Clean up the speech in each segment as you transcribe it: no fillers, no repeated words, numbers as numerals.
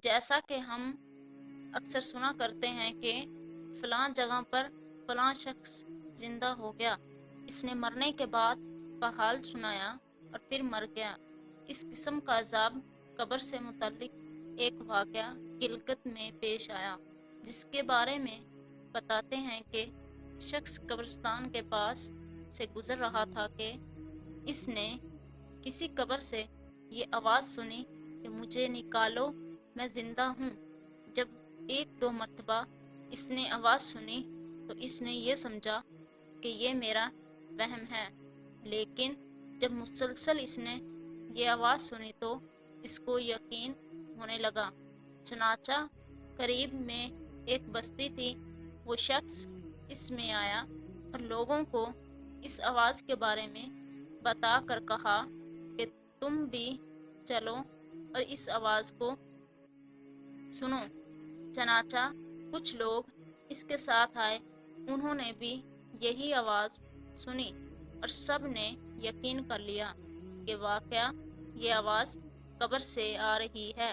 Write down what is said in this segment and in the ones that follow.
जैसा कि हम अक्सर सुना करते हैं कि फलां जगह पर फलां शख्स जिंदा हो गया, इसने मरने के बाद का हाल सुनाया और फिर मर गया। इस किस्म का अजाब कब्र से मुतल्लिक एक वाक़या गिलगित में पेश आया, जिसके बारे में बताते हैं कि शख्स कब्रिस्तान के पास से गुजर रहा था कि इसने किसी कब्र से ये आवाज़ सुनी कि मुझे निकालो, मैं जिंदा हूँ। जब एक दो मर्तबा इसने आवाज़ सुनी तो इसने ये समझा कि ये मेरा वहम है, लेकिन जब मुसलसल इसने ये आवाज़ सुनी तो इसको यकीन होने लगा। चनाचा करीब में एक बस्ती थी। वो शख्स इसमें आया और लोगों को इस आवाज़ के बारे में बता कर कहा कि तुम भी चलो और इस आवाज़ को सुनो। चनाचा कुछ लोग इसके साथ आए, उन्होंने भी यही आवाज़ सुनी और सब ने यकीन कर लिया कि वाकया ये आवाज़ कब्र से आ रही है।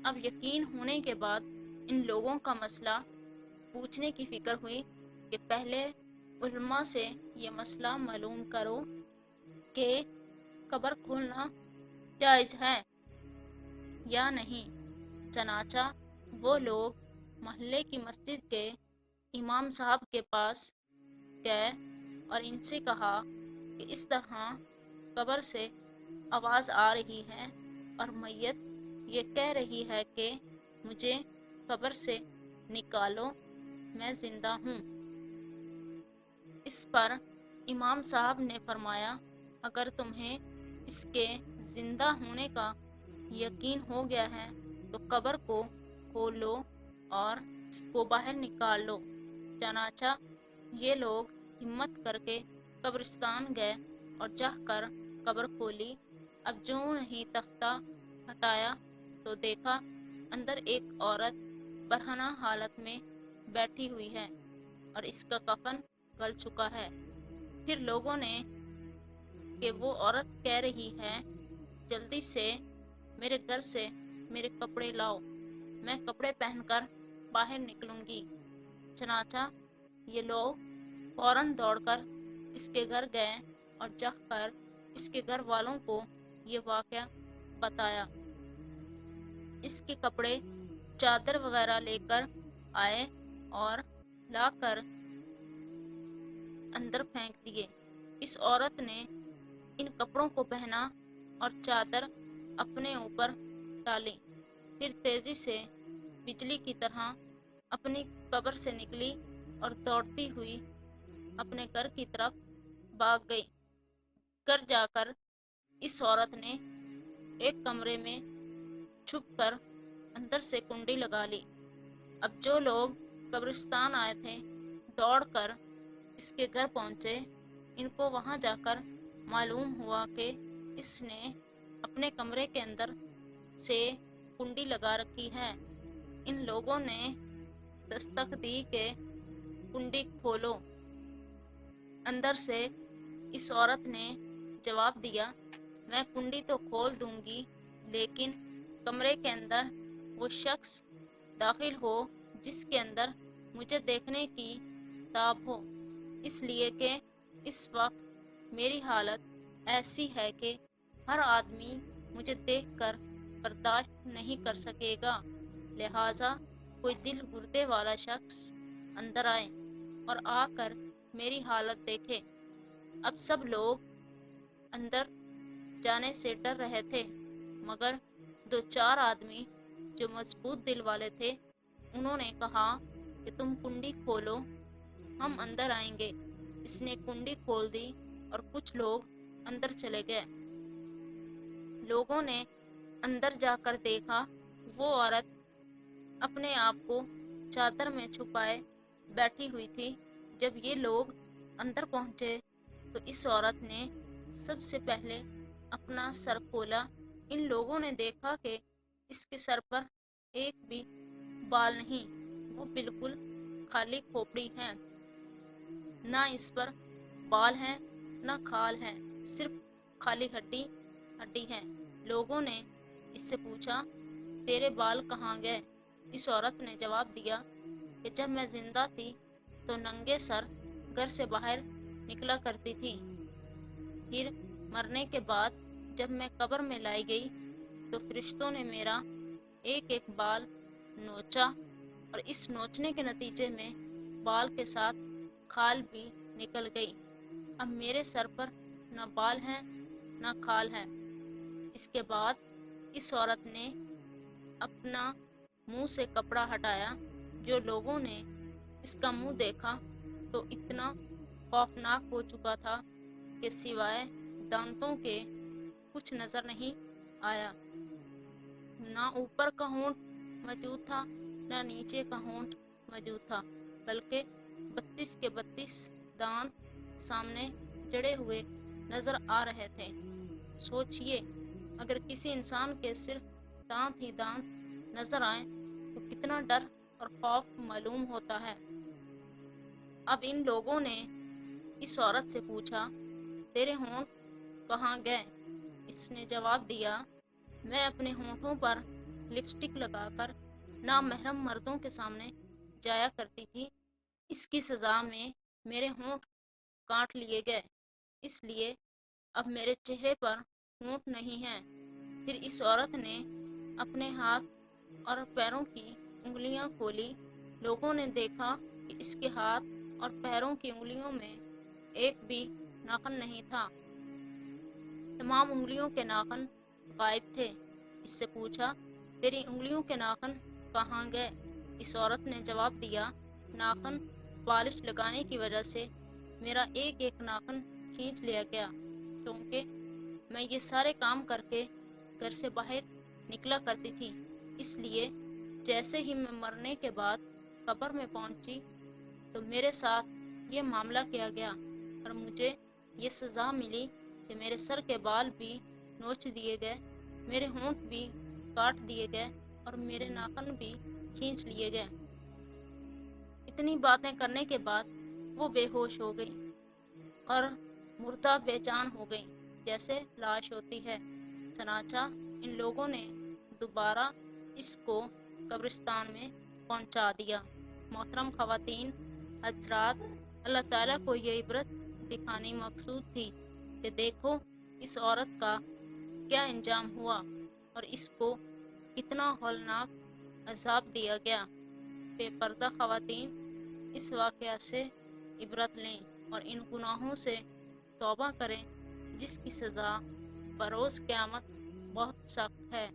अब यकीन होने के बाद इन लोगों का मसला पूछने की फिक्र हुई कि पहले उलमा से ये मसला मालूम करो कि कब्र खोलना जायज़ है या नहीं। चनाचा वो लोग मोहल्ले की मस्जिद के इमाम साहब के पास गए और इनसे कहा कि इस तरह कब्र से आवाज़ आ रही है और मैयत ये कह रही है कि मुझे कब्र से निकालो, मैं जिंदा हूँ। इस पर इमाम साहब ने फरमाया, अगर तुम्हें इसके जिंदा होने का यकीन हो गया है तो कब्र को खोलो और इसको बाहर निकाल लो। चनाचा ये लोग हिम्मत करके कब्रिस्तान गए और जाकर कब्र खोली। अब जो नहीं तख्ता हटाया तो देखा अंदर एक औरत बरहना हालत में बैठी हुई है और इसका कफन गल चुका है। फिर लोगों ने कि वो औरत कह रही है, जल्दी से मेरे घर से मेरे कपड़े लाओ, मैं कपड़े पहनकर बाहर निकलूंगी। चनाचा ये लोग फौरन दौड़कर इसके घर गए और जाकर इसके घर वालों को ये वाक़या बताया। इसके कपड़े चादर वगैरह लेकर आए और लाकर अंदर फेंक दिए। इस औरत ने इन कपड़ों को पहना और चादर अपने ऊपर डाली, फिर तेजी से बिजली की तरह अपनी कब्र से निकली और दौड़ती हुई अपने घर की तरफ भाग गई। घर जाकर इस औरत ने एक कमरे में छुपकर अंदर से कुंडी लगा ली। अब जो लोग कब्रिस्तान आए थे दौड़कर इसके घर पहुंचे। इनको वहां जाकर मालूम हुआ कि इसने अपने कमरे के अंदर से कुंडी लगा रखी है। इन लोगों ने दस्तक दी कि कुंडी खोलो। अंदर से इस औरत ने जवाब दिया, मैं कुंडी तो खोल दूंगी, लेकिन कमरे के अंदर वो शख्स दाखिल हो जिसके अंदर मुझे देखने की ताब हो, इसलिए कि इस वक्त मेरी हालत ऐसी है कि हर आदमी मुझे देखकर बर्दाश्त नहीं कर सकेगा। लिहाजा कोई दिल गुर्दे वाला शख्स अंदर आए और आकर मेरी हालत देखे। अब सब लोग अंदर जाने से डर रहे थे, मगर दो चार आदमी जो मजबूत दिल वाले थे उन्होंने कहा कि तुम कुंडी खोलो, हम अंदर आएंगे। इसने कुंडी खोल दी और कुछ लोग अंदर चले गए। लोगों ने अंदर जाकर देखा वो औरत अपने आप को चादर में छुपाए बैठी हुई थी। जब ये लोग अंदर पहुंचे तो इस औरत ने सबसे पहले अपना सर खोला। इन लोगों ने देखा कि इसके सर पर एक भी बाल नहीं, वो बिल्कुल खाली खोपड़ी है। ना इस पर बाल हैं ना खाल हैं, सिर्फ खाली हड्डी हड्डी है। लोगों ने इससे पूछा, تیرے بال کہاں گئے؟ اس عورت نے جواب دیا کہ جب میں زندہ تھی تو ننگے سر گھر سے باہر نکلا کرتی تھی، پھر مرنے کے بعد جب میں قبر میں لائی گئی تو فرشتوں نے میرا ایک ایک بال نوچا، اور اس نوچنے کے نتیجے میں بال کے ساتھ کھال بھی نکل گئی۔ اب میرے سر پر نہ بال ہیں نہ کھال ہے۔ اس کے بعد اس عورت نے اپنا منہ سے کپڑا ہٹایا۔ جو لوگوں نے اس کا منہ دیکھا تو اتنا خوفناک ہو چکا تھا کہ سوائے دانتوں کے کچھ نظر نہیں آیا۔ نہ اوپر کا ہونٹ موجود تھا نہ نیچے کا ہونٹ موجود تھا، بلکہ 32 کے 32 دانت سامنے جڑے ہوئے نظر آ رہے تھے۔ سوچئے اگر کسی انسان کے صرف دانت ہی دانت نظر آئیں تو کتنا ڈر اور خوف معلوم ہوتا ہے۔ اب ان لوگوں نے اس عورت سے پوچھا، تیرے ہونٹ کہاں گئے؟ اس نے جواب دیا، میں اپنے ہونٹوں پر لپسٹک لگا کر نامحرم مردوں کے سامنے جایا کرتی تھی، اس کی سزا میں میرے ہونٹ کاٹ لیے گئے، اس لیے اب میرے چہرے پر ہونٹ نہیں ہیں۔ پھر اس عورت نے اپنے ہاتھ اور پیروں کی انگلیاں کھولی۔ لوگوں نے دیکھا کہ اس کے ہاتھ اور پیروں کی انگلیوں میں ایک بھی ناخن نہیں تھا، تمام انگلیوں کے ناخن غائب تھے۔ اس سے پوچھا، تیری انگلیوں کے ناخن کہاں گئے؟ اس عورت نے جواب دیا، ناخن پالش لگانے کی وجہ سے میرا ایک ایک ناخن کھینچ لیا گیا، کیونکہ میں یہ سارے کام کر کے گھر سے باہر نکلا کرتی تھی، اس لیے جیسے ہی میں مرنے کے بعد قبر میں پہنچی تو میرے ساتھ یہ معاملہ کیا گیا اور مجھے یہ سزا ملی کہ میرے سر کے بال بھی نوچ دیے گئے، میرے ہونٹ بھی کاٹ دیے گئے اور میرے ناخن بھی کھینچ لیے گئے۔ اتنی باتیں کرنے کے بعد وہ بے ہوش ہو گئی اور مردہ بے جان ہو گئی جیسے لاش ہوتی ہے۔ چنانچہ ان لوگوں نے دوبارہ اس کو قبرستان میں پہنچا دیا۔ محترم خواتین، حضرات، اللہ تعالیٰ کو یہ عبرت دکھانی مقصود تھی کہ دیکھو اس عورت کا کیا انجام ہوا اور اس کو کتنا ہولناک عذاب دیا گیا۔ بے پردہ خواتین اس واقعہ سے عبرت لیں اور ان گناہوں سے توبہ کریں جس کی سزا بروز قیامت بہت سخت ہے۔